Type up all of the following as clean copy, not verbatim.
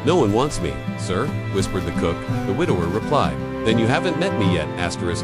"No one wants me, sir," whispered the cook. The widower replied. "Then you haven't met me yet."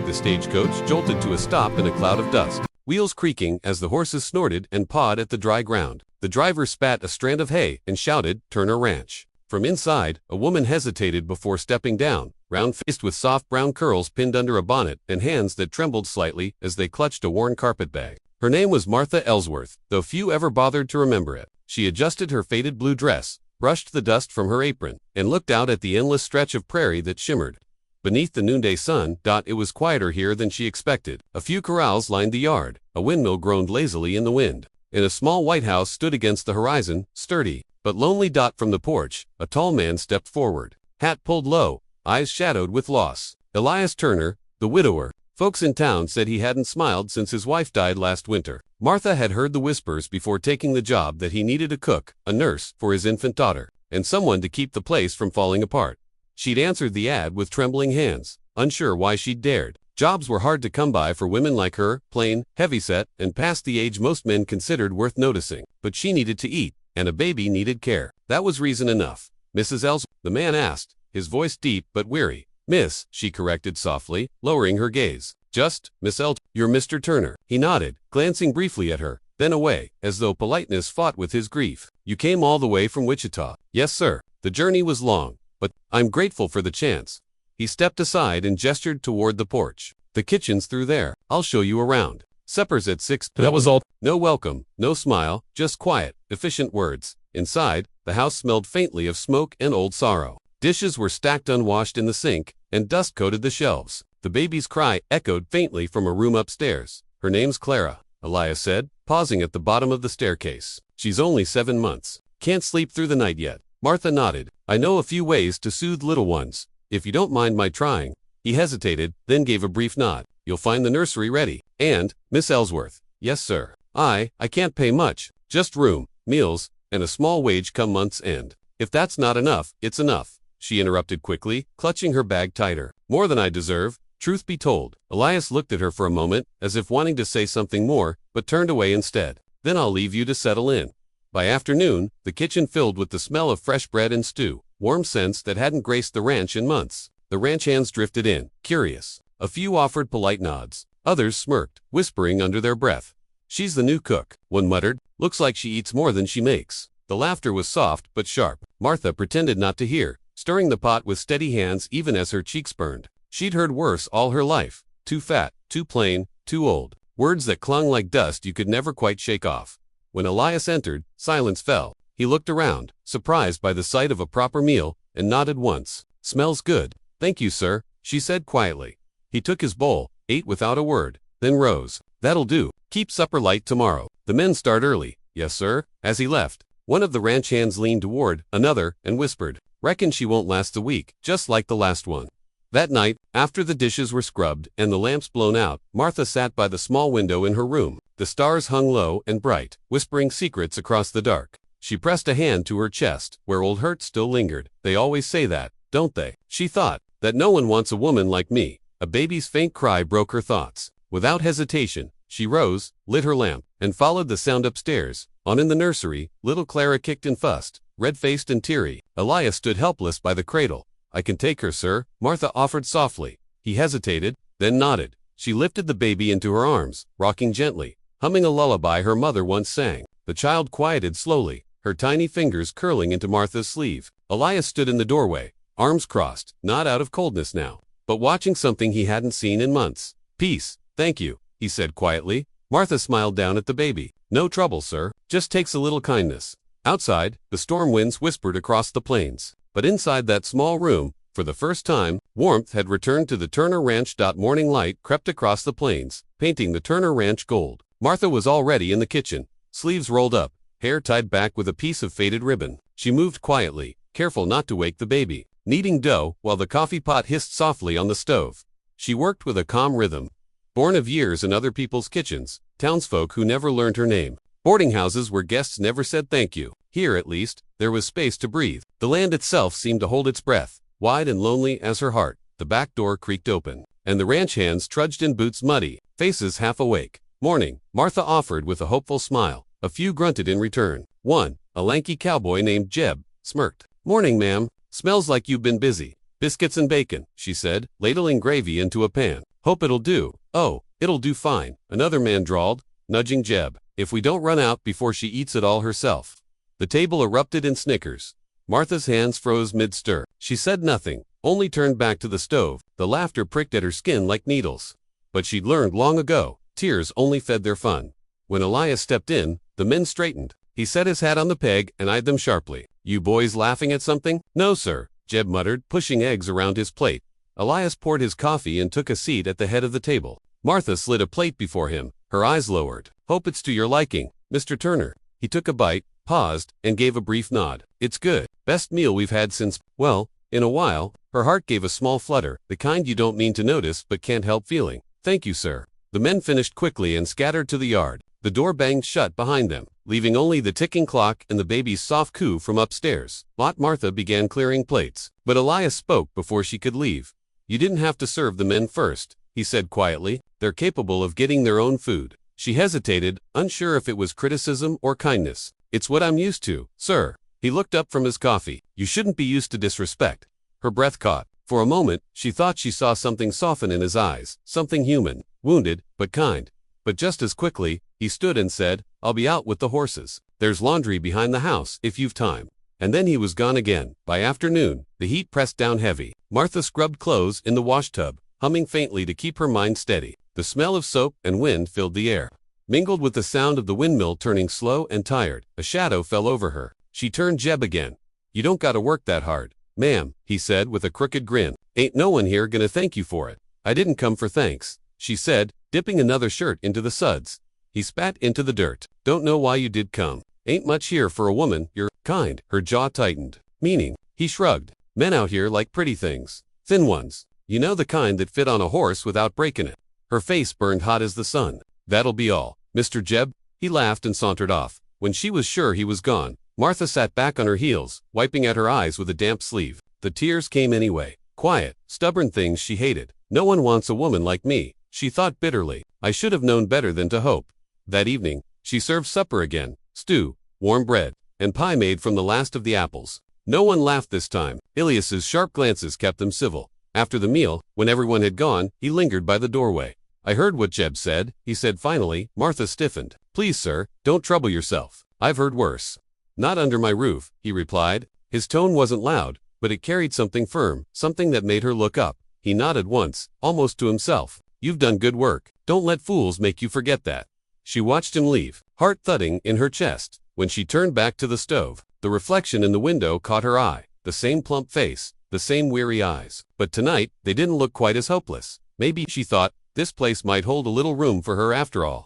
The stagecoach jolted to a stop in a cloud of dust, wheels creaking as the horses snorted and pawed at the dry ground. The driver spat a strand of hay and shouted, "Turner Ranch." From inside, a woman hesitated before stepping down, round-faced with soft brown curls pinned under a bonnet and hands that trembled slightly as they clutched a worn carpetbag. Her name was Martha Ellsworth, though few ever bothered to remember it. She adjusted her faded blue dress, brushed the dust from her apron, and looked out at the endless stretch of prairie that shimmered beneath the noonday sun. It was quieter here than she expected. A few corrals lined the yard. A windmill groaned lazily in the wind, and a small white house stood against the horizon, sturdy but lonely. From the porch, a tall man stepped forward, hat pulled low, eyes shadowed with loss. Elias Turner, the widower. Folks in town said he hadn't smiled since his wife died last winter. Martha had heard the whispers before taking the job that he needed a cook, a nurse for his infant daughter, and someone to keep the place from falling apart. She'd answered the ad with trembling hands, unsure why she'd dared. Jobs were hard to come by for women like her, plain, heavyset, and past the age most men considered worth noticing. But she needed to eat, and a baby needed care. That was reason enough. "Mrs. Ellsworth?" the man asked, his voice deep but weary. "Miss," she corrected softly, lowering her gaze. "Just, Miss Ellsworth. You're Mr. Turner." He nodded, glancing briefly at her, then away, as though politeness fought with his grief. "You came all the way from Wichita?" "Yes, sir. The journey was long, but I'm grateful for the chance." He stepped aside and gestured toward the porch. "The kitchen's through there. I'll show you around. Supper's at 6. That was all. No welcome, no smile, just quiet, efficient words. Inside, the house smelled faintly of smoke and old sorrow. Dishes were stacked unwashed in the sink, and dust coated the shelves. The baby's cry echoed faintly from a room upstairs. "Her name's Clara," Elias said, pausing at the bottom of the staircase. "She's only 7 months. Can't sleep through the night yet." Martha nodded. "I know a few ways to soothe little ones, if you don't mind my trying." He hesitated, then gave a brief nod. "You'll find the nursery ready. And, Miss Ellsworth." "Yes, sir." I can't pay much. Just room, meals, and a small wage come month's end." "If that's not enough, it's enough," she interrupted quickly, clutching her bag tighter. "More than I deserve, truth be told." Elias looked at her for a moment, as if wanting to say something more, but turned away instead. "Then I'll leave you to settle in." By afternoon, the kitchen filled with the smell of fresh bread and stew, warm scents that hadn't graced the ranch in months. The ranch hands drifted in, curious. A few offered polite nods. Others smirked, whispering under their breath. "She's the new cook," one muttered. "Looks like she eats more than she makes." The laughter was soft but sharp. Martha pretended not to hear, stirring the pot with steady hands even as her cheeks burned. She'd heard worse all her life. Too fat, too plain, too old. Words that clung like dust you could never quite shake off. When Elias entered, silence fell. He looked around, surprised by the sight of a proper meal, and nodded once. "Smells good." "Thank you, sir," she said quietly. He took his bowl, ate without a word, then rose. "That'll do. Keep supper light tomorrow. The men start early." "Yes, sir." As he left, one of the ranch hands leaned toward another and whispered, "Reckon she won't last the week, just like the last one." That night, after the dishes were scrubbed and the lamps blown out, Martha sat by the small window in her room. The stars hung low and bright, whispering secrets across the dark. She pressed a hand to her chest, where old hurts still lingered. "They always say that, don't they?" she thought. "That no one wants a woman like me." A baby's faint cry broke her thoughts. Without hesitation, she rose, lit her lamp, and followed the sound upstairs. On in the nursery, little Clara kicked and fussed, red-faced and teary. Elias stood helpless by the cradle. "I can take her, sir," Martha offered softly. He hesitated, then nodded. She lifted the baby into her arms, rocking gently, humming a lullaby her mother once sang. The child quieted slowly, her tiny fingers curling into Martha's sleeve. Elias stood in the doorway, arms crossed, not out of coldness now, but watching something he hadn't seen in months. "Peace, thank you," he said quietly. Martha smiled down at the baby. "No trouble, sir. Just takes a little kindness." Outside, the storm winds whispered across the plains. But inside that small room, for the first time, warmth had returned to the Turner Ranch. Morning light crept across the plains, painting the Turner Ranch gold. Martha was already in the kitchen, sleeves rolled up, hair tied back with a piece of faded ribbon. She moved quietly, careful not to wake the baby, kneading dough while the coffee pot hissed softly on the stove. She worked with a calm rhythm, born of years in other people's kitchens, townsfolk who never learned her name, boarding houses where guests never said thank you. Here, at least, there was space to breathe. The land itself seemed to hold its breath, wide and lonely as her heart. The back door creaked open, and the ranch hands trudged in, boots muddy, faces half awake. "Morning," Martha offered with a hopeful smile. A few grunted in return. One, a lanky cowboy named Jeb, smirked. Morning, ma'am. Smells like you've been busy. Biscuits and bacon, she said, ladling gravy into a pan. Hope it'll do. Oh, it'll do fine, another man drawled, nudging Jeb, if we don't run out before she eats it all herself. The table erupted in snickers. Martha's hands froze mid-stir. She said nothing, only turned back to the stove. The laughter pricked at her skin like needles. But she'd learned long ago, tears only fed their fun. When Elias stepped in, the men straightened. He set his hat on the peg and eyed them sharply. You boys laughing at something? No, sir, Jeb muttered, pushing eggs around his plate. Elias poured his coffee and took a seat at the head of the table. Martha slid a plate before him, her eyes lowered. Hope it's to your liking, Mr. Turner. He took a bite, paused, and gave a brief nod. It's good. Best meal we've had since, well, in a while. Her heart gave a small flutter, the kind you don't mean to notice but can't help feeling. Thank you, sir. The men finished quickly and scattered to the yard. The door banged shut behind them, leaving only the ticking clock and the baby's soft coo from upstairs. Martha began clearing plates, but Elias spoke before she could leave. You didn't have to serve the men first, he said quietly. They're capable of getting their own food. She hesitated, unsure if it was criticism or kindness. It's what I'm used to, sir. He looked up from his coffee. You shouldn't be used to disrespect. Her breath caught. For a moment, she thought she saw something soften in his eyes, something human, wounded, but kind. But just as quickly, he stood and said, I'll be out with the horses. There's laundry behind the house, if you've time. And then he was gone again. By afternoon, the heat pressed down heavy. Martha scrubbed clothes in the washtub, humming faintly to keep her mind steady. The smell of soap and wind filled the air. Mingled with the sound of the windmill turning slow and tired, a shadow fell over her. She turned Jeb again. You don't gotta work that hard, ma'am, he said with a crooked grin. Ain't no one here gonna thank you for it. I didn't come for thanks, she said, dipping another shirt into the suds. He spat into the dirt. Don't know why you did come. Ain't much here for a woman, you're kind. Her jaw tightened. Meaning, he shrugged. Men out here like pretty things. Thin ones. You know, the kind that fit on a horse without breaking it. Her face burned hot as the sun. That'll be all, Mr. Jeb. He laughed and sauntered off. When she was sure he was gone, Martha sat back on her heels, wiping at her eyes with a damp sleeve. The tears came anyway. Quiet, stubborn things she hated. No one wants a woman like me, she thought bitterly. I should have known better than to hope. That evening, she served supper again. Stew, warm bread, and pie made from the last of the apples. No one laughed this time. Elias's sharp glances kept them civil. After the meal, when everyone had gone, he lingered by the doorway. I heard what Jeb said, he said finally. Martha stiffened. Please, sir, don't trouble yourself. I've heard worse. Not under my roof, he replied. His tone wasn't loud, but it carried something firm, something that made her look up. He nodded once, almost to himself. You've done good work. Don't let fools make you forget that. She watched him leave, heart thudding in her chest. When she turned back to the stove, the reflection in the window caught her eye. The same plump face, the same weary eyes. But tonight, they didn't look quite as hopeless. Maybe, she thought, this place might hold a little room for her after all.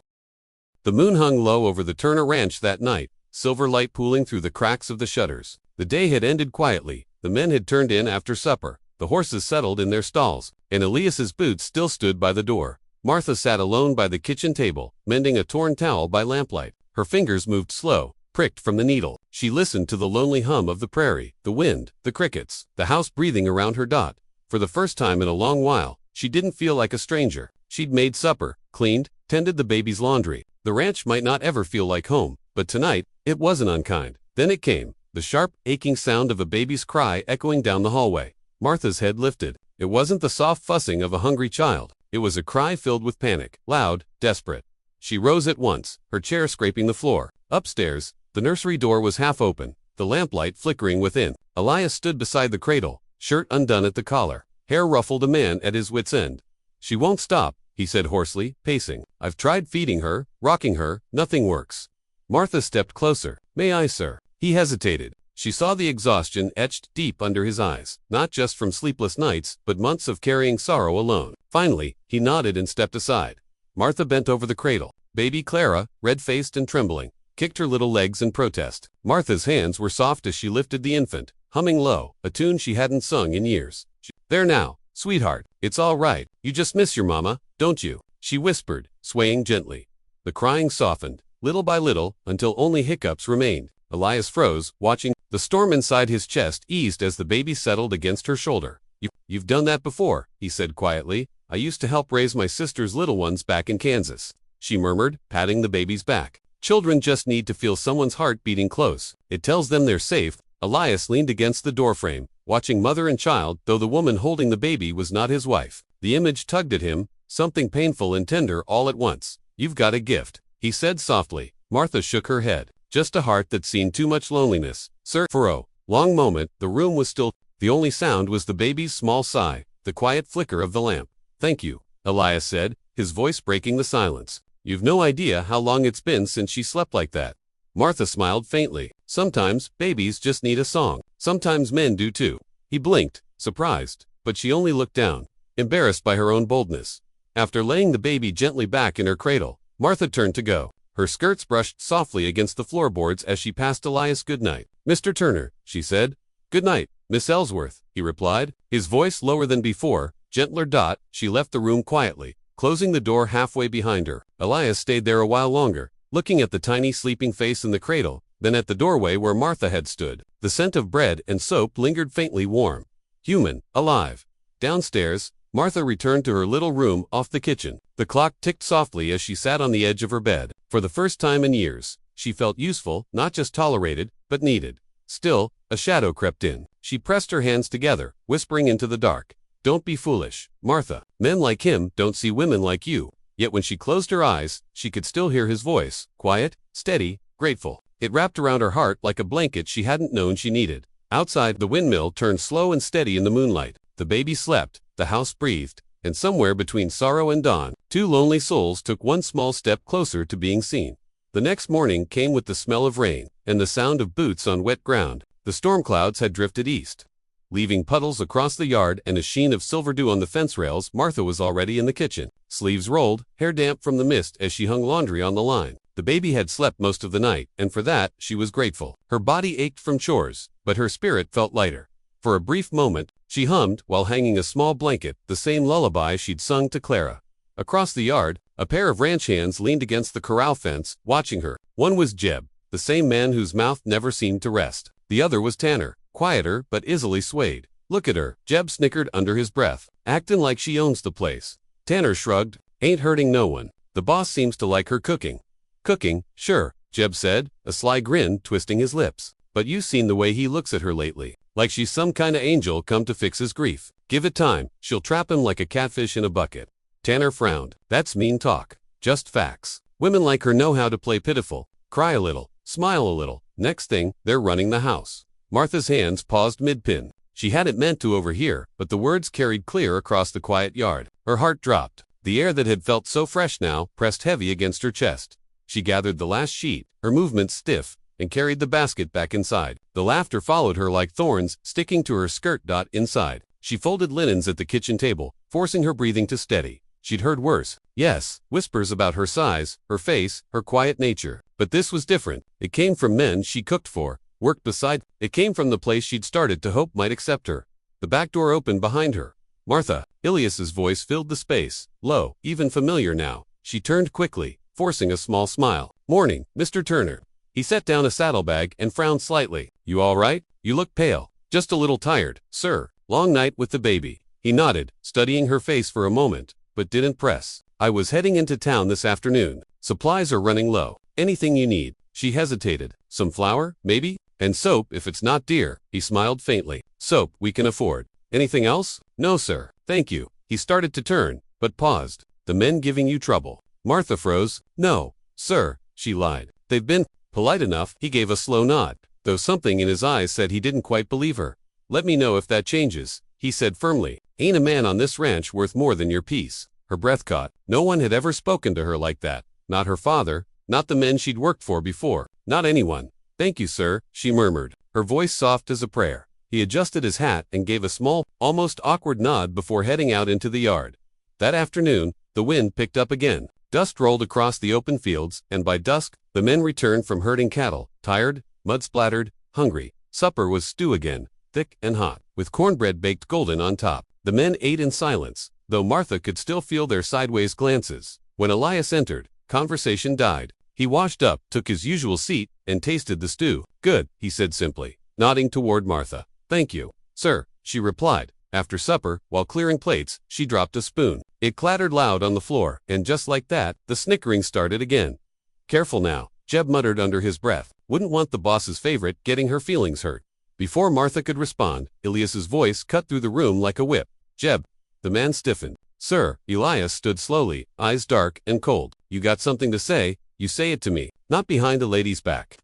The moon hung low over the Turner Ranch that night, silver light pooling through the cracks of the shutters. The day had ended quietly. The men had turned in after supper. The horses settled in their stalls, and Elias's boots still stood by the door. Martha sat alone by the kitchen table, mending a torn towel by lamplight. Her fingers moved slow, pricked from the needle. She listened to the lonely hum of the prairie, the wind, the crickets, the house breathing around her dot. For the first time in a long while, she didn't feel like a stranger. She'd made supper, cleaned, tended the baby's laundry. The ranch might not ever feel like home, but tonight, it wasn't unkind. Then it came, the sharp, aching sound of a baby's cry echoing down the hallway. Martha's head lifted. It wasn't the soft fussing of a hungry child. It was a cry filled with panic, loud, desperate. She rose at once, her chair scraping the floor. Upstairs, the nursery door was half open, the lamplight flickering within. Elias stood beside the cradle, shirt undone at the collar, hair ruffled, a man at his wit's end. She won't stop, he said hoarsely, pacing. I've tried feeding her, rocking her, nothing works. Martha stepped closer. May I, sir? He hesitated. She saw the exhaustion etched deep under his eyes, not just from sleepless nights, but months of carrying sorrow alone. Finally, he nodded and stepped aside. Martha bent over the cradle. Baby Clara, red-faced and trembling, kicked her little legs in protest. Martha's hands were soft as she lifted the infant, humming low, a tune she hadn't sung in years. There now, sweetheart, it's all right. You just miss your mama, don't you? She whispered, swaying gently. The crying softened, little by little, until only hiccups remained. Elias froze, watching. The storm inside his chest eased as the baby settled against her shoulder. You've done that before, he said quietly. I used to help raise my sister's little ones back in Kansas, she murmured, patting the baby's back. Children just need to feel someone's heart beating close. It tells them they're safe, Elias leaned against the doorframe, watching mother and child, though the woman holding the baby was not his wife. The image tugged at him, something painful and tender all at once. "You've got a gift," he said softly. Martha shook her head. "Just a heart that's seen too much loneliness, sir." For a long moment, the room was still. The only sound was the baby's small sigh, the quiet flicker of the lamp. "Thank you," Elias said, his voice breaking the silence. "You've no idea how long it's been since she slept like that." Martha smiled faintly. "Sometimes babies just need a song. Sometimes men do too." He blinked, surprised, but she only looked down, embarrassed by her own boldness. After laying the baby gently back in her cradle, Martha turned to go. Her skirts brushed softly against the floorboards as she passed Elias goodnight. "Mr. Turner," she said. "Good night, Miss Ellsworth," he replied, his voice lower than before, gentler. She left the room quietly, closing the door halfway behind her. Elias stayed there a while longer, looking at the tiny sleeping face in the cradle, then at the doorway where Martha had stood. The scent of bread and soap lingered faintly warm. Human, alive. Downstairs, Martha returned to her little room off the kitchen. The clock ticked softly as she sat on the edge of her bed. For the first time in years, she felt useful, not just tolerated, but needed. Still, a shadow crept in. She pressed her hands together, whispering into the dark. "Don't be foolish, Martha. Men like him don't see women like you." Yet when she closed her eyes, she could still hear his voice, quiet, steady, grateful. It wrapped around her heart like a blanket she hadn't known she needed. Outside, the windmill turned slow and steady in the moonlight. The baby slept, the house breathed, and somewhere between sorrow and dawn, two lonely souls took one small step closer to being seen. The next morning came with the smell of rain, and the sound of boots on wet ground. The storm clouds had drifted east, leaving puddles across the yard and a sheen of silver dew on the fence rails. Martha was already in the kitchen, sleeves rolled, hair damp from the mist as she hung laundry on the line. The baby had slept most of the night, and for that, she was grateful. Her body ached from chores, but her spirit felt lighter. For a brief moment, she hummed, while hanging a small blanket, the same lullaby she'd sung to Clara. Across the yard, a pair of ranch hands leaned against the corral fence, watching her. One was Jeb, the same man whose mouth never seemed to rest. The other was Tanner, quieter but easily swayed. "Look at her," Jeb snickered under his breath. "Actin' like she owns the place." Tanner shrugged. "Ain't hurting no one. The boss seems to like her cooking." "Cooking, sure," Jeb said, a sly grin twisting his lips. "But you seen the way he looks at her lately. Like she's some kinda angel come to fix his grief. Give it time, she'll trap him like a catfish in a bucket." Tanner frowned. "That's mean talk. Just facts. Women like her know how to play pitiful, cry a little, smile a little. Next thing, they're running the house." Martha's hands paused mid-pin. She hadn't meant to overhear, but the words carried clear across the quiet yard. Her heart dropped. The air that had felt so fresh now pressed heavy against her chest. She gathered the last sheet, her movements stiff, and carried the basket back inside. The laughter followed her like thorns, sticking to her skirt. Inside, she folded linens at the kitchen table, forcing her breathing to steady. She'd heard worse. Yes, whispers about her size, her face, her quiet nature. But this was different. It came from men she cooked for, worked beside. It came from the place she'd started to hope might accept her. The back door opened behind her. "Martha," Ilias's voice filled the space, low, even familiar now. She turned quickly, forcing a small smile. "Morning, Mr. Turner." He set down a saddlebag and frowned slightly. "You all right? You look pale." "Just a little tired, sir. Long night with the baby." He nodded, studying her face for a moment, but didn't press. "I was heading into town this afternoon. Supplies are running low. Anything you need." She hesitated. "Some flour, maybe? And soap if it's not dear." He smiled faintly. "Soap we can afford. Anything else?" "No, sir. Thank you." He started to turn, but paused. "The men giving you trouble?" Martha froze. "No, sir," she lied. "They've been polite enough." He gave a slow nod, though something in his eyes said he didn't quite believe her. "Let me know if that changes," he said firmly. "Ain't a man on this ranch worth more than your piece." Her breath caught. No one had ever spoken to her like that. Not her father, not the men she'd worked for before, not anyone. "Thank you, sir," she murmured, her voice soft as a prayer. He adjusted his hat and gave a small, almost awkward nod before heading out into the yard. That afternoon, the wind picked up again. Dust rolled across the open fields, and by dusk, the men returned from herding cattle, tired, mud-splattered, hungry. Supper was stew again, thick and hot, with cornbread baked golden on top. The men ate in silence, though Martha could still feel their sideways glances. When Elias entered, conversation died. He washed up, took his usual seat, and tasted the stew. "Good," he said simply, nodding toward Martha. "Thank you, sir," she replied. After supper, while clearing plates, she dropped a spoon. It clattered loud on the floor, and just like that, the snickering started again. "Careful now," Jeb muttered under his breath. "Wouldn't want the boss's favorite getting her feelings hurt." Before Martha could respond, Elias's voice cut through the room like a whip. Jeb. The man stiffened. Sir. Elias stood slowly, eyes dark and cold. You got something to say, you say it to me, not behind a lady's back.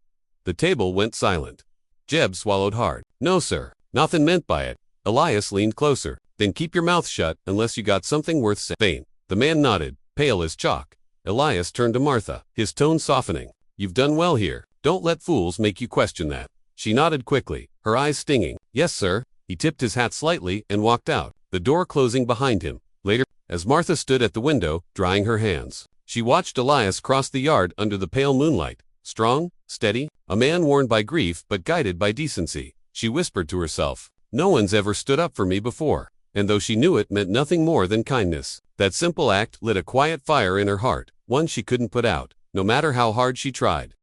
The table went silent. Jeb swallowed hard. No sir, nothing meant by it. Elias leaned closer. Then keep your mouth shut unless you got something worth saying. The man nodded, pale as chalk. Elias turned to Martha, his tone softening. You've done well here. Don't let fools make you question that. She nodded quickly, her eyes stinging. Yes sir. He tipped his hat slightly and walked out, the door closing behind him. Later, as Martha stood at the window, drying her hands, she watched Elias cross the yard under the pale moonlight. Strong, steady, a man worn by grief but guided by decency. She whispered to herself, no one's ever stood up for me before. And though she knew it meant nothing more than kindness, that simple act lit a quiet fire in her heart, one she couldn't put out, no matter how hard she tried.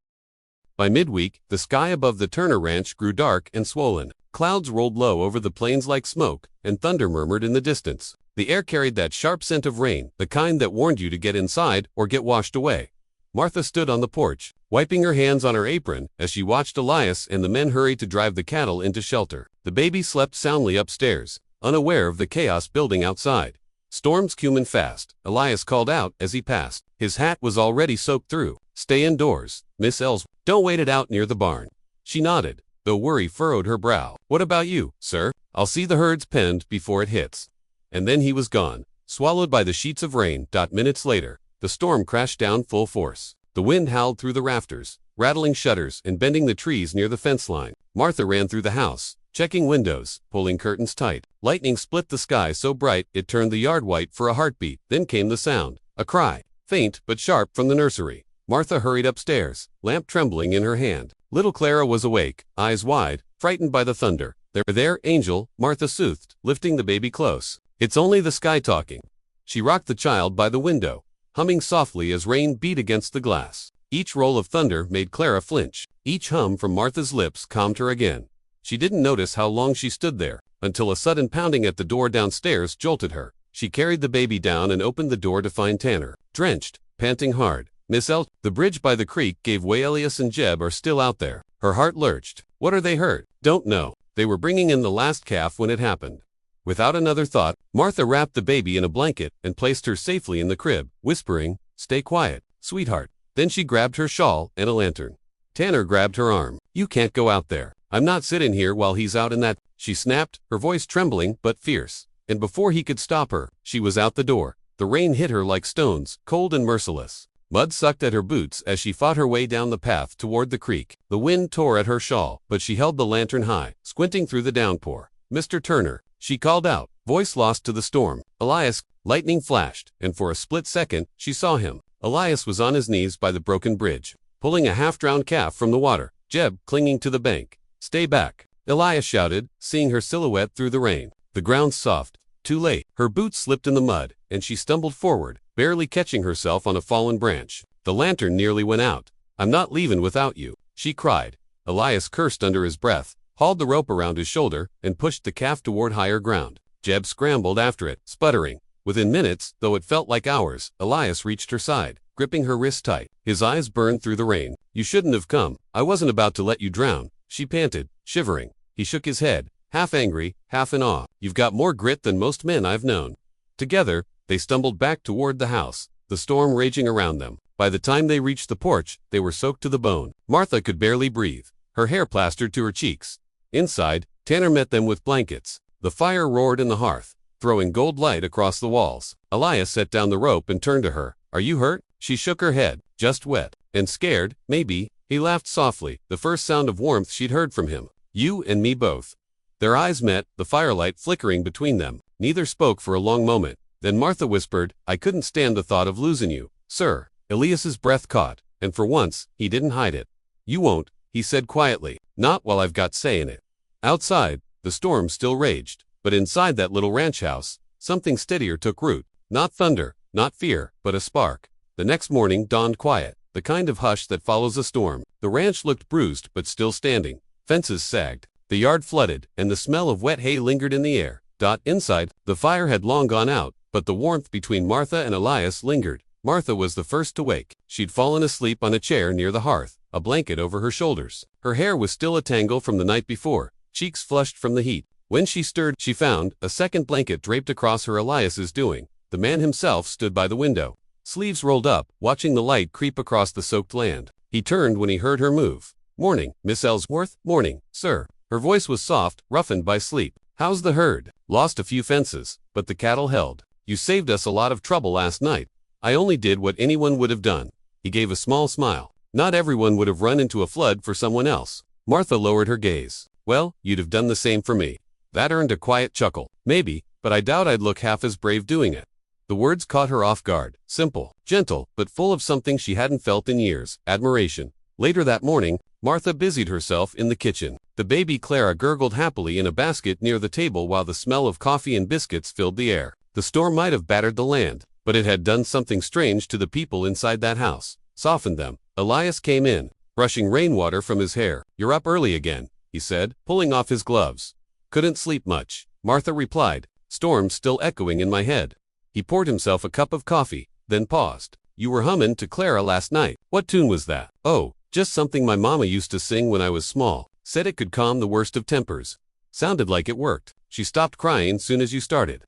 By midweek, the sky above the Turner Ranch grew dark and swollen. Clouds rolled low over the plains like smoke, and thunder murmured in the distance. The air carried that sharp scent of rain, the kind that warned you to get inside or get washed away. Martha stood on the porch, wiping her hands on her apron as she watched Elias and the men hurry to drive the cattle into shelter. The baby slept soundly upstairs, unaware of the chaos building outside. Storms coming fast, Elias called out as he passed. His hat was already soaked through. Stay indoors, Miss Ellsworth. Don't wait it out near the barn. She nodded, though worry furrowed her brow. What about you, sir? I'll see the herds penned before it hits. And then he was gone, swallowed by the sheets of rain. Minutes later, the storm crashed down full force. The wind howled through the rafters, rattling shutters and bending the trees near the fence line. Martha ran through the house, checking windows, pulling curtains tight. Lightning split the sky so bright it turned the yard white for a heartbeat. Then came the sound, a cry, faint but sharp, from the nursery. Martha hurried upstairs, lamp trembling in her hand. Little Clara was awake, eyes wide, frightened by the thunder. There, Angel, Martha soothed, lifting the baby close. It's only the sky talking. She rocked the child by the window, humming softly as rain beat against the glass. Each roll of thunder made Clara flinch. Each hum from Martha's lips calmed her again. She didn't notice how long she stood there, until a sudden pounding at the door downstairs jolted her. She carried the baby down and opened the door to find Tanner, drenched, panting hard. Miss Ellsworth. The bridge by the creek gave way. Elias and Jeb are still out there. Her heart lurched. What are they hurt? Don't know. They were bringing in the last calf when it happened. Without another thought, Martha wrapped the baby in a blanket and placed her safely in the crib, whispering, Stay quiet, sweetheart. Then she grabbed her shawl and a lantern. Tanner grabbed her arm. You can't go out there. I'm not sitting here while he's out in that, she snapped, her voice trembling but fierce. And before he could stop her, she was out the door. The rain hit her like stones, cold and merciless. Mud sucked at her boots as she fought her way down the path toward the creek. The wind tore at her shawl, but she held the lantern high, squinting through the downpour. Mr. Turner, she called out, voice lost to the storm. Elias. Lightning flashed, and for a split second, she saw him. Elias was on his knees by the broken bridge, pulling a half-drowned calf from the water. Jeb, clinging to the bank. Stay back, Elias shouted, seeing her silhouette through the rain. The ground soft. Too late. Her boots slipped in the mud, and she stumbled forward, barely catching herself on a fallen branch. The lantern nearly went out. I'm not leaving without you, she cried. Elias cursed under his breath, hauled the rope around his shoulder, and pushed the calf toward higher ground. Jeb scrambled after it, sputtering. Within minutes, though it felt like hours, Elias reached her side, gripping her wrist tight. His eyes burned through the rain. You shouldn't have come. I wasn't about to let you drown, she panted, shivering. He shook his head, half angry, half in awe. You've got more grit than most men I've known. Together, they stumbled back toward the house, the storm raging around them. By the time they reached the porch, they were soaked to the bone. Martha could barely breathe, her hair plastered to her cheeks. Inside, Tanner met them with blankets. The fire roared in the hearth, throwing gold light across the walls. Elias set down the rope and turned to her. Are you hurt? She shook her head. Just wet. And scared, maybe. He laughed softly, the first sound of warmth she'd heard from him. You and me both. Their eyes met, the firelight flickering between them. Neither spoke for a long moment. Then Martha whispered, I couldn't stand the thought of losing you, sir. Elias's breath caught, and for once, he didn't hide it. You won't, he said quietly. Not while I've got say in it. Outside, the storm still raged, but inside that little ranch house, something steadier took root. Not thunder, not fear, but a spark. The next morning dawned quiet, the kind of hush that follows a storm. The ranch looked bruised but still standing. Fences sagged. The yard flooded, and the smell of wet hay lingered in the air. Inside, the fire had long gone out, but the warmth between Martha and Elias lingered. Martha was the first to wake. She'd fallen asleep on a chair near the hearth, a blanket over her shoulders. Her hair was still a tangle from the night before, cheeks flushed from the heat. When she stirred, she found a second blanket draped across her. Elias's doing. The man himself stood by the window, sleeves rolled up, watching the light creep across the soaked land. He turned when he heard her move. "Morning, Miss Ellsworth." "Morning, sir." Her voice was soft, roughened by sleep. "How's the herd?" "Lost a few fences, but the cattle held." "You saved us a lot of trouble last night." "I only did what anyone would have done." He gave a small smile. "Not everyone would have run into a flood for someone else." Martha lowered her gaze. "Well, you'd have done the same for me." That earned a quiet chuckle. "Maybe, but I doubt I'd look half as brave doing it." The words caught her off guard. Simple, gentle, but full of something she hadn't felt in years: admiration. Later that morning, Martha busied herself in the kitchen. The baby Clara gurgled happily in a basket near the table while the smell of coffee and biscuits filled the air. The storm might have battered the land, but it had done something strange to the people inside that house. Softened them. Elias came in, brushing rainwater from his hair. "You're up early again," he said, pulling off his gloves. "Couldn't sleep much," Martha replied, storm still echoing in my head. He poured himself a cup of coffee, then paused. "You were humming to Clara last night. What tune was that?" "Oh, just something my mama used to sing when I was small. Said it could calm the worst of tempers." "Sounded like it worked." "She stopped crying soon as you started."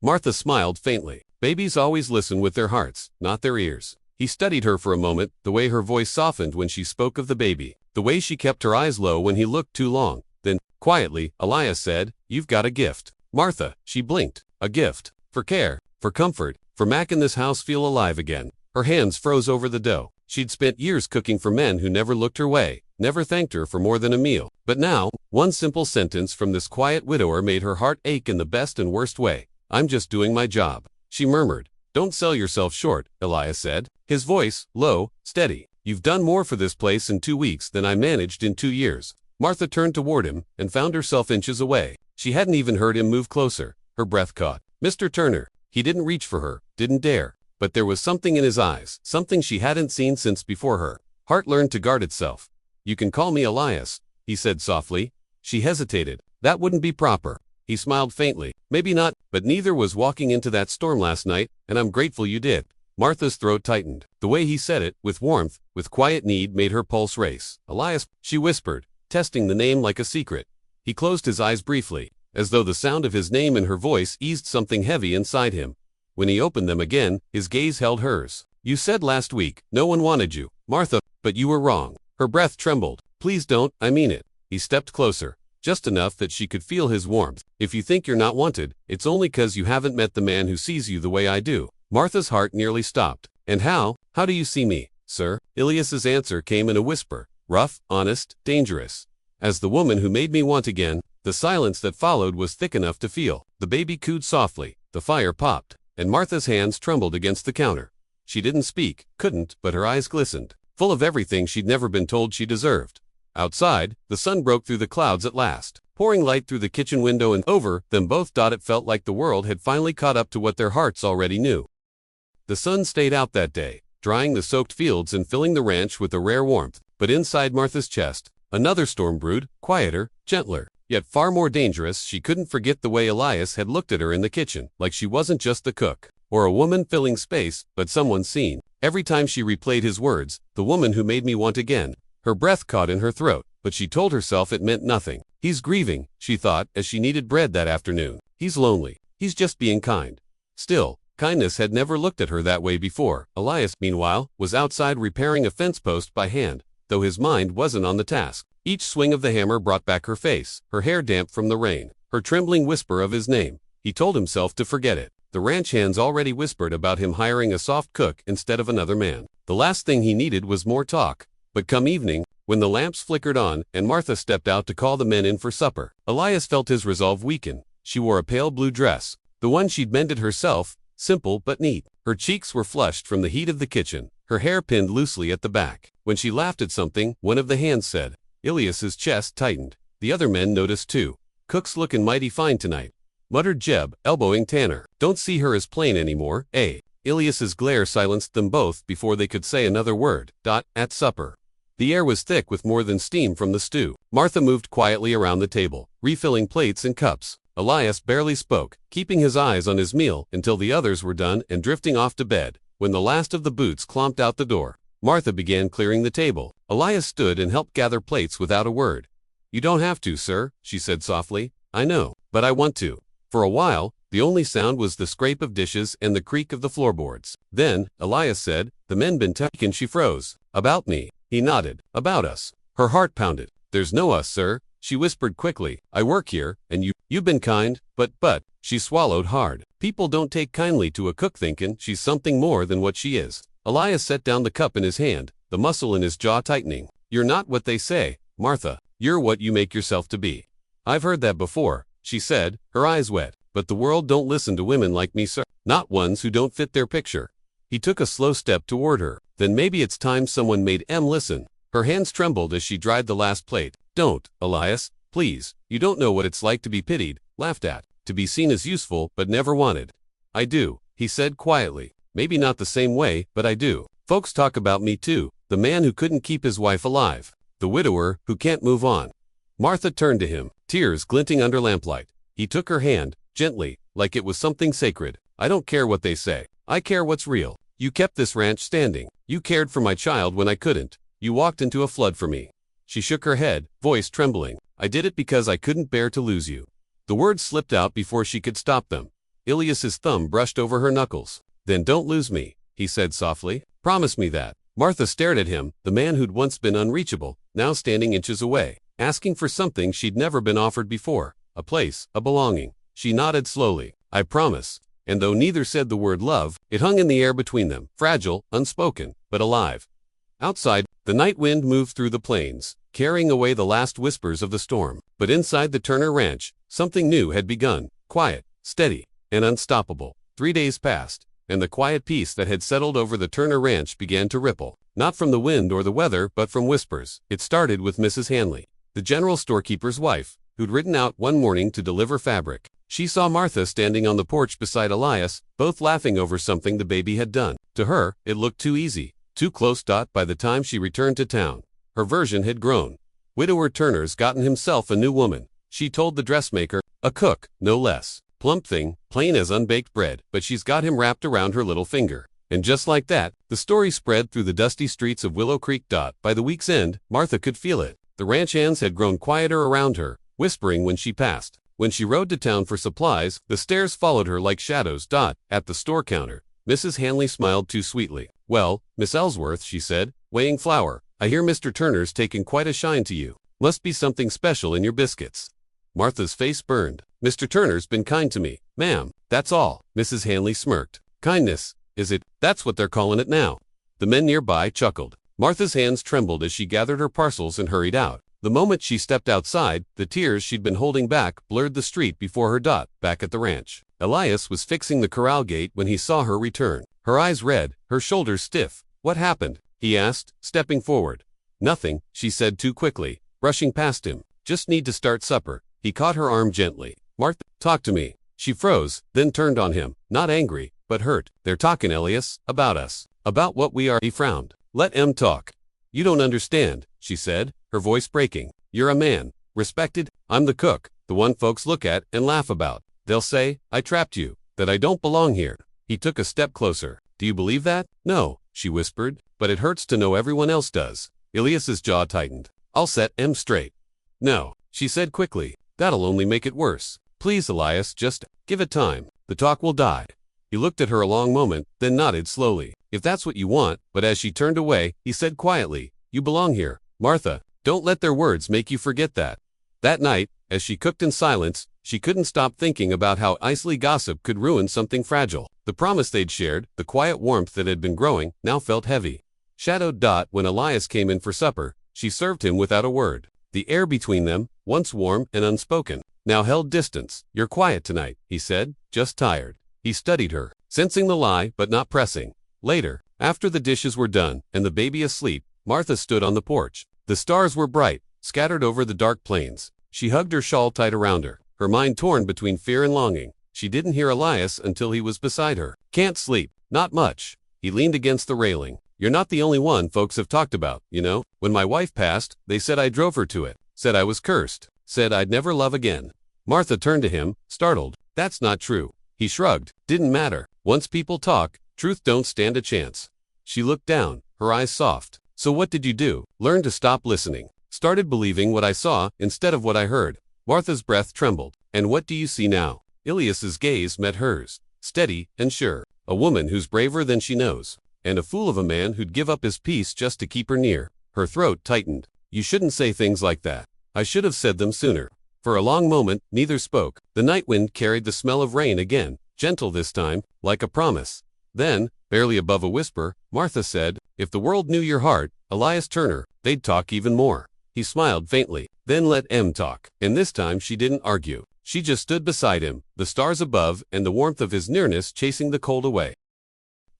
Martha smiled faintly. "Babies always listen with their hearts, not their ears." He studied her for a moment, the way her voice softened when she spoke of the baby, the way she kept her eyes low when he looked too long. Then, quietly, Elias said, "You've got a gift." Martha, she blinked. "A gift? For care, for comfort, for making this house feel alive again." Her hands froze over the dough. She'd spent years cooking for men who never looked her way, never thanked her for more than a meal. But now, one simple sentence from this quiet widower made her heart ache in the best and worst way. "I'm just doing my job," she murmured. "Don't sell yourself short," Elias said, his voice low, steady. "You've done more for this place in 2 weeks than I managed in 2 years. Martha turned toward him and found herself inches away. She hadn't even heard him move closer. Her breath caught. "Mr. Turner." He didn't reach for her, didn't dare. But there was something in his eyes, something she hadn't seen since before her heart learned to guard itself. "You can call me Elias," he said softly. She hesitated. "That wouldn't be proper." He smiled faintly. "Maybe not, but neither was walking into that storm last night, and I'm grateful you did." Martha's throat tightened. The way he said it, with warmth, with quiet need, made her pulse race. "Elias," she whispered, testing the name like a secret. He closed his eyes briefly, as though the sound of his name and her voice eased something heavy inside him. When he opened them again, his gaze held hers. "You said last week, no one wanted you, Martha, but you were wrong." Her breath trembled. "Please don't, I mean it." He stepped closer, just enough that she could feel his warmth. "If you think you're not wanted, it's only 'cause you haven't met the man who sees you the way I do." Martha's heart nearly stopped. "And how do you see me, sir?" Elias's answer came in a whisper, rough, honest, dangerous. "As the woman who made me want again." The silence that followed was thick enough to feel. The baby cooed softly, the fire popped, and Martha's hands trembled against the counter. She didn't speak, couldn't, but her eyes glistened, full of everything she'd never been told she deserved. Outside, the sun broke through the clouds at last, pouring light through the kitchen window, and over them both it felt like the world had finally caught up to what their hearts already knew. The sun stayed out that day, drying the soaked fields and filling the ranch with a rare warmth, but inside Martha's chest, another storm brewed, quieter, gentler, yet far more dangerous. She couldn't forget the way Elias had looked at her in the kitchen, like she wasn't just the cook, or a woman filling space, but someone seen. Every time she replayed his words, "the woman who made me want again," her breath caught in her throat, but she told herself it meant nothing. "He's grieving," she thought, as she kneaded bread that afternoon. "He's lonely. He's just being kind." Still, kindness had never looked at her that way before. Elias, meanwhile, was outside repairing a fence post by hand, though his mind wasn't on the task. Each swing of the hammer brought back her face, her hair damp from the rain, her trembling whisper of his name. He told himself to forget it. The ranch hands already whispered about him hiring a soft cook instead of another man. The last thing he needed was more talk. But come evening, when the lamps flickered on and Martha stepped out to call the men in for supper, Elias felt his resolve weaken. She wore a pale blue dress, the one she'd mended herself, simple but neat. Her cheeks were flushed from the heat of the kitchen, her hair pinned loosely at the back. When she laughed at something, one of the hands said. Elias's chest tightened. The other men noticed too. "Cook's looking mighty fine tonight," muttered Jeb, elbowing Tanner. "Don't see her as plain anymore, eh?" Elias's glare silenced them both before they could say another word. At supper, the air was thick with more than steam from the stew. Martha moved quietly around the table, refilling plates and cups. Elias barely spoke, keeping his eyes on his meal until the others were done and drifting off to bed. When the last of the boots clomped out the door, Martha began clearing the table. Elias stood and helped gather plates without a word. You don't have to, sir, she said softly. I know, but I want to. For a while, the only sound was the scrape of dishes and the creak of the floorboards. Then, Elias said, the men been talking. She froze. About me. He nodded. About us. Her heart pounded. There's no us, sir, she whispered quickly. I work here, and you've been kind, but, she swallowed hard. People don't take kindly to a cook thinkin' she's something more than what she is. Elias set down the cup in his hand, the muscle in his jaw tightening. You're not what they say, Martha. You're what you make yourself to be. I've heard that before, she said, her eyes wet. But the world don't listen to women like me, sir. Not ones who don't fit their picture. He took a slow step toward her. Then maybe it's time someone made Em listen. Her hands trembled as she dried the last plate. Don't, Elias, please. You don't know what it's like to be pitied, laughed at, to be seen as useful but never wanted. I do, he said quietly. Maybe not the same way, but I do. Folks talk about me too. The man who couldn't keep his wife alive. The widower who can't move on. Martha turned to him, tears glinting under lamplight. He took her hand, gently, like it was something sacred. I don't care what they say. I care what's real. You kept this ranch standing. You cared for my child when I couldn't. You walked into a flood for me. She shook her head, voice trembling. I did it because I couldn't bear to lose you. The words slipped out before she could stop them. Elias's thumb brushed over her knuckles. Then don't lose me, he said softly. Promise me that. Martha stared at him, the man who'd once been unreachable, now standing inches away, asking for something she'd never been offered before. A place, a belonging. She nodded slowly. I promise. And though neither said the word love, it hung in the air between them, fragile, unspoken, but alive. Outside, the night wind moved through the plains, carrying away the last whispers of the storm. But inside the Turner Ranch, something new had begun, quiet, steady, and unstoppable. 3 days passed, and the quiet peace that had settled over the Turner Ranch began to ripple, not from the wind or the weather but from whispers. It started with Mrs. Hanley, the general storekeeper's wife, who'd ridden out one morning to deliver fabric. She saw Martha standing on the porch beside Elias, both laughing over something the baby had done. To her, it looked too easy, too close. By the time she returned to town, her version had grown. Widower Turner's gotten himself a new woman, she told the dressmaker, a cook, no less. Plump thing, plain as unbaked bread, but she's got him wrapped around her little finger. And just like that, the story spread through the dusty streets of Willow Creek. By the week's end, Martha could feel it. The ranch hands had grown quieter around her, whispering when she passed. When she rode to town for supplies, the stares followed her like shadows. At the store counter, Mrs. Hanley smiled too sweetly. Well, Miss Ellsworth, she said, weighing flour, I hear Mr. Turner's taken quite a shine to you. Must be something special in your biscuits. Martha's face burned. Mr. Turner's been kind to me, ma'am, that's all. Mrs. Hanley smirked. Kindness, is it? That's what they're calling it now. The men nearby chuckled. Martha's hands trembled as she gathered her parcels and hurried out. The moment she stepped outside, the tears she'd been holding back blurred the street before her. Back at the ranch, Elias was fixing the corral gate when he saw her return. Her eyes red, her shoulders stiff. What happened? He asked, stepping forward. Nothing, she said too quickly, brushing past him. Just need to start supper. He caught her arm gently. Martha, talk to me. She froze, then turned on him, not angry, but hurt. They're talking, Elias, about us. About what we are. He frowned. Let Em talk. You don't understand, she said, her voice breaking. You're a man, respected. I'm the cook, the one folks look at and laugh about. They'll say, I trapped you, that I don't belong here. He took a step closer. Do you believe that? No, she whispered, but it hurts to know everyone else does. Elias's jaw tightened. I'll set Em straight. No, she said quickly. That'll only make it worse. Please, Elias, just give it time. The talk will die. He looked at her a long moment, then nodded slowly. If that's what you want, but as she turned away, he said quietly, you belong here. Martha, don't let their words make you forget that. That night, as she cooked in silence, she couldn't stop thinking about how easily gossip could ruin something fragile. The promise they'd shared, the quiet warmth that had been growing, now felt heavy. Shadowed. When Elias came in for supper, she served him without a word. The air between them, once warm and unspoken, now held distance. You're quiet tonight, he said, just tired. He studied her, sensing the lie but not pressing. Later, after the dishes were done and the baby asleep, Martha stood on the porch. The stars were bright, scattered over the dark plains. She hugged her shawl tight around her, her mind torn between fear and longing. She didn't hear Elias until he was beside her. Can't sleep, not much. He leaned against the railing. You're not the only one folks have talked about, you know. When my wife passed, they said I drove her to it. Said I was cursed. Said I'd never love again. Martha turned to him, startled. That's not true. He shrugged. Didn't matter. Once people talk, truth don't stand a chance. She looked down, her eyes soft. So what did you do? Learn to stop listening. Started believing what I saw instead of what I heard. Martha's breath trembled. And what do you see now? Elias's gaze met hers, steady and sure. A woman who's braver than she knows. And a fool of a man who'd give up his peace just to keep her near. Her throat tightened. You shouldn't say things like that. I should have said them sooner. For a long moment, neither spoke. The night wind carried the smell of rain again, gentle this time, like a promise. Then, barely above a whisper, Martha said, if the world knew your heart, Elias Turner, they'd talk even more. He smiled faintly, then let M talk. And this time she didn't argue. She just stood beside him, the stars above and the warmth of his nearness chasing the cold away.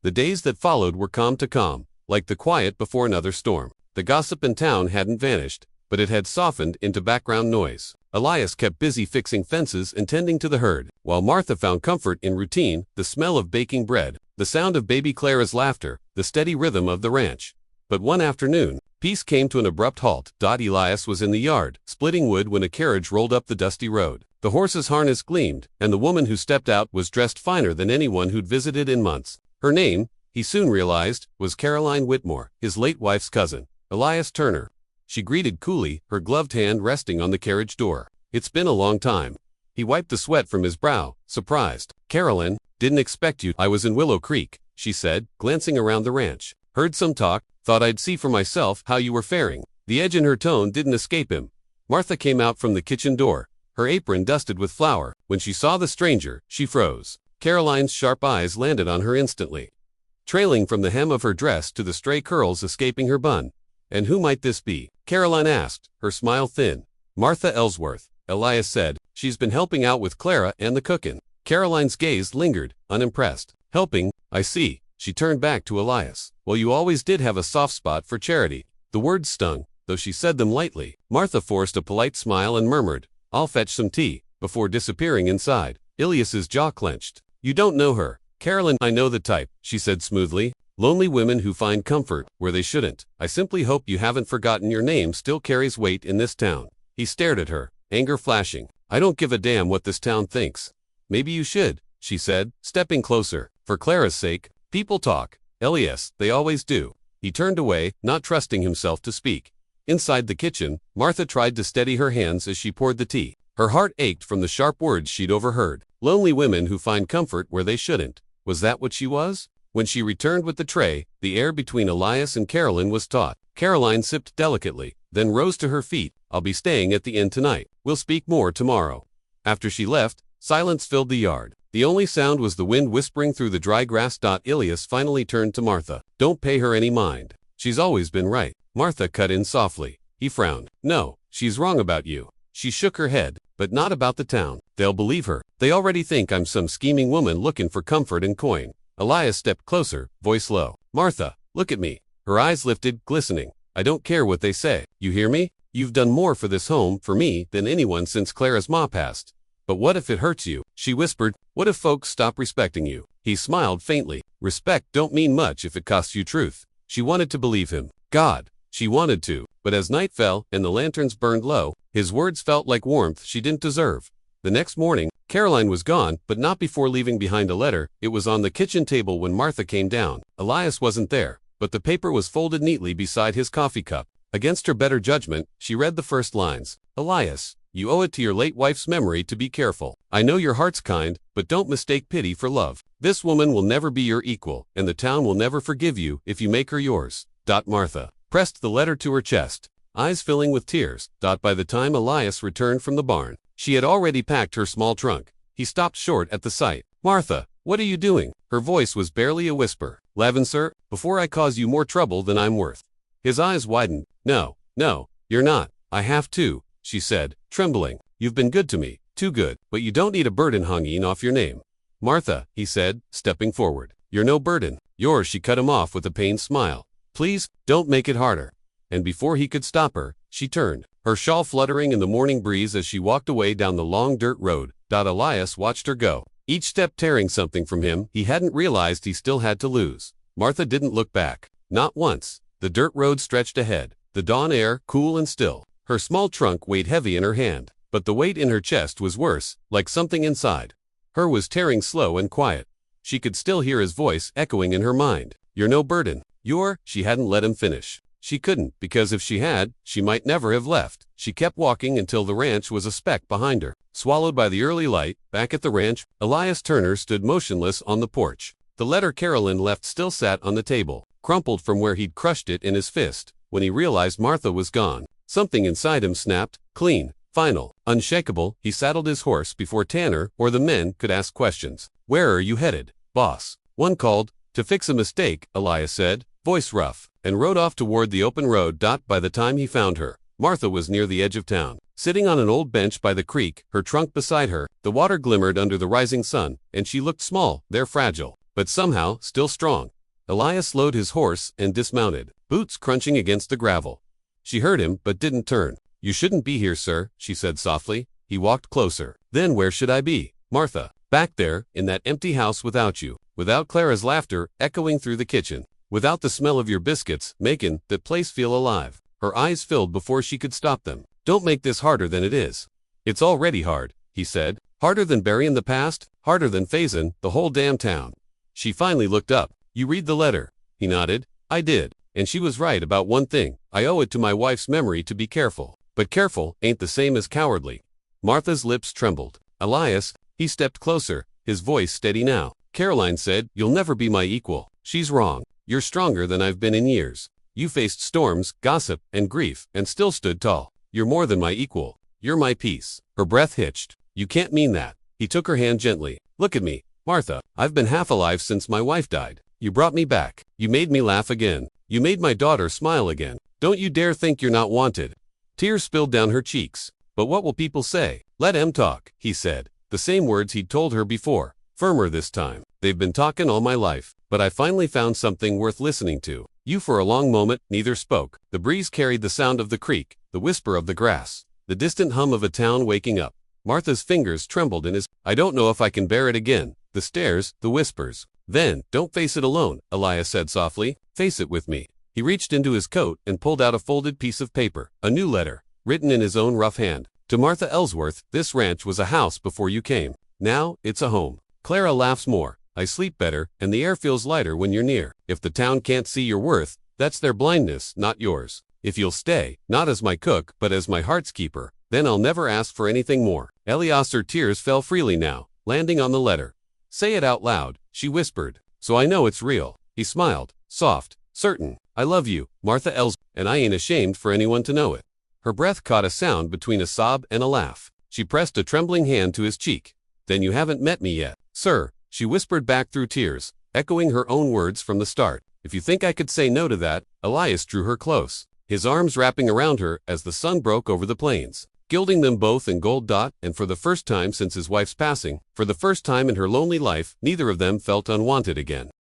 The days that followed were calm to calm, like the quiet before another storm. The gossip in town hadn't vanished, but it had softened into background noise. Elias kept busy fixing fences and tending to the herd, while Martha found comfort in routine, the smell of baking bread, the sound of baby Clara's laughter, the steady rhythm of the ranch. But one afternoon, peace came to an abrupt halt. Elias was in the yard, splitting wood when a carriage rolled up the dusty road. The horse's harness gleamed, and the woman who stepped out was dressed finer than anyone who'd visited in months. Her name, he soon realized, was Caroline Whitmore, his late wife's cousin. Elias Turner. She greeted coolly, her gloved hand resting on the carriage door. It's been a long time. He wiped the sweat from his brow, surprised. Caroline, didn't expect you. I was in Willow Creek, she said, glancing around the ranch. Heard some talk, thought I'd see for myself how you were faring. The edge in her tone didn't escape him. Martha came out from the kitchen door, her apron dusted with flour. When she saw the stranger, she froze. Caroline's sharp eyes landed on her instantly, trailing from the hem of her dress to the stray curls escaping her bun. And who might this be? Caroline asked, her smile thin. Martha Ellsworth, Elias said. She's been helping out with Clara and the cookin'. Caroline's gaze lingered, unimpressed. Helping, I see. She turned back to Elias. Well, you always did have a soft spot for charity. The words stung, though she said them lightly. Martha forced a polite smile and murmured, I'll fetch some tea, before disappearing inside. Elias's jaw clenched. You don't know her. Caroline, I know the type, she said smoothly. Lonely women who find comfort where they shouldn't. I simply hope you haven't forgotten your name still carries weight in this town. He stared at her, anger flashing. I don't give a damn what this town thinks. Maybe you should, she said, stepping closer. For Clara's sake, people talk. Elias, they always do. He turned away, not trusting himself to speak. Inside the kitchen, Martha tried to steady her hands as she poured the tea. Her heart ached from the sharp words she'd overheard. Lonely women who find comfort where they shouldn't. Was that what she was? When she returned with the tray, the air between Elias and Caroline was taut. Caroline sipped delicately, then rose to her feet. I'll be staying at the inn tonight. We'll speak more tomorrow. After she left, silence filled the yard. The only sound was the wind whispering through the dry grass. Elias finally turned to Martha. Don't pay her any mind. She's always been right. Martha cut in softly. He frowned. No, she's wrong about you. She shook her head, but not about the town. They'll believe her. They already think I'm some scheming woman looking for comfort and coin. Elias stepped closer, voice low. Martha, look at me. Her eyes lifted, glistening. I don't care what they say. You hear me? You've done more for this home, for me, than anyone since Clara's ma passed. But what if it hurts you? She whispered. What if folks stop respecting you? He smiled faintly. Respect don't mean much if it costs you truth. She wanted to believe him. God, she wanted to. But as night fell and the lanterns burned low, his words felt like warmth she didn't deserve. The next morning, Caroline was gone, but not before leaving behind a letter. It was on the kitchen table when Martha came down. Elias wasn't there, but the paper was folded neatly beside his coffee cup. Against her better judgment, she read the first lines. Elias, you owe it to your late wife's memory to be careful. I know your heart's kind, but don't mistake pity for love. This woman will never be your equal, and the town will never forgive you if you make her yours. Martha pressed the letter to her chest, eyes filling with tears. By the time Elias returned from the barn, she had already packed her small trunk. He stopped short at the sight. Martha, what are you doing? Her voice was barely a whisper. Levin, sir, before I cause you more trouble than I'm worth. His eyes widened. No, you're not. I have to, she said, trembling. You've been good to me, too good, but you don't need a burden hanging off your name. Martha, he said, stepping forward. You're no burden. Yours. She cut him off with a pained smile. Please, don't make it harder. And before he could stop her, she turned, her shawl fluttering in the morning breeze as she walked away down the long dirt road. Elias watched her go, each step tearing something from him he hadn't realized he still had to lose. Martha didn't look back. Not once. The dirt road stretched ahead, the dawn air cool and still. Her small trunk weighed heavy in her hand, but the weight in her chest was worse, like something inside her was tearing slow and quiet. She could still hear his voice echoing in her mind. You're no burden. She hadn't let him finish. She couldn't, because if she had, she might never have left. She kept walking until the ranch was a speck behind her. Swallowed by the early light, back at the ranch, Elias Turner stood motionless on the porch. The letter Carolyn left still sat on the table, crumpled from where he'd crushed it in his fist. When he realized Martha was gone, something inside him snapped, clean, final, unshakable. He saddled his horse before Tanner or the men could ask questions. "Where are you headed, boss?" One called. "To fix a mistake," Elias said, voice rough, and rode off toward the open road. By the time he found her, Martha was near the edge of town, sitting on an old bench by the creek, her trunk beside her. The water glimmered under the rising sun, and she looked small, there fragile, but somehow still strong. Elias slowed his horse and dismounted, boots crunching against the gravel. She heard him but didn't turn. "You shouldn't be here, sir," she said softly. He walked closer. "Then where should I be, Martha?" "Back there, in that empty house without you, without Clara's laughter echoing through the kitchen, without the smell of your biscuits making that place feel alive." Her eyes filled before she could stop them. "Don't make this harder than it is." "It's already hard," he said. "Harder than burying the past, harder than phasing the whole damn town." She finally looked up. "You read the letter?" He nodded. "I did, and she was right about one thing. I owe it to my wife's memory to be careful. But careful ain't the same as cowardly." Martha's lips trembled. "Elias," he stepped closer, his voice steady now. "Caroline said you'll never be my equal. She's wrong. You're stronger than I've been in years. You faced storms, gossip, and grief, and still stood tall. You're more than my equal. You're my peace." Her breath hitched. "You can't mean that." He took her hand gently. "Look at me, Martha. I've been half alive since my wife died. You brought me back. You made me laugh again. You made my daughter smile again. Don't you dare think you're not wanted." Tears spilled down her cheeks. "But what will people say?" "Let 'em talk," he said. The same words he'd told her before, firmer this time. "They've been talking all my life, but I finally found something worth listening to." For a long moment, neither spoke. The breeze carried the sound of the creek, the whisper of the grass, the distant hum of a town waking up. Martha's fingers trembled in his. "I don't know if I can bear it again." The stares, the whispers. "Then, don't face it alone," Elias said softly. "Face it with me." He reached into his coat and pulled out a folded piece of paper, a new letter, written in his own rough hand. "To Martha Ellsworth, this ranch was a house before you came. Now, it's a home. Clara laughs more. I sleep better, and the air feels lighter when you're near. If the town can't see your worth, that's their blindness, not yours. If you'll stay, not as my cook, but as my heart's keeper, then I'll never ask for anything more." Her tears fell freely now, landing on the letter. "Say it out loud," she whispered, "so I know it's real." He smiled, soft, certain. "I love you, Martha Ellsworth, and I ain't ashamed for anyone to know it." Her breath caught a sound between a sob and a laugh. She pressed a trembling hand to his cheek. "Then you haven't met me yet, sir," she whispered back through tears, echoing her own words from the start. "If you think I could say no to that." Elias drew her close, his arms wrapping around her as the sun broke over the plains, gilding them both in gold dot, and for the first time since his wife's passing, for the first time in her lonely life, neither of them felt unwanted again.